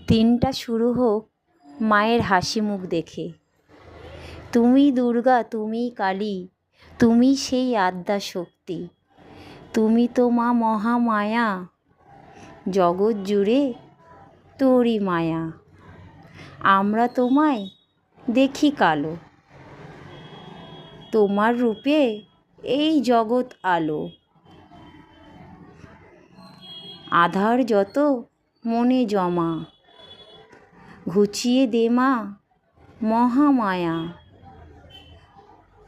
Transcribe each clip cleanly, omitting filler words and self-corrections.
দিনটা শুরু হোক মায়ের হাসি মুখ দেখে। তুমি দুর্গা, তুমি কালী, তুমি সেই আদ্যা শক্তি। তুমি তো মা মহামায়া, জগৎ জুড়ে তোরই মায়া। আমরা তোমায় দেখি কালো, তোমার রূপে এই জগৎ আলো। আধার যত মনে জমা, ঘুচিয়ে দে মা মহামায়া।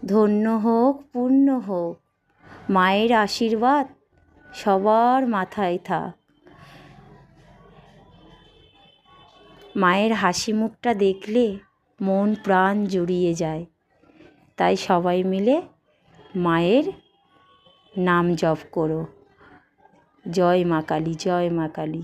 ধন্য হোক পূর্ণ হোক মায়ের আশীর্বাদ সবার মাথায় থাক। মায়ের হাসি মুখটা দেখলে মন প্রাণ জুড়িয়ে যায়। তাই সবাই মিলে মায়ের নাম জপ করো। জয় মা কালী, জয় মা কালী।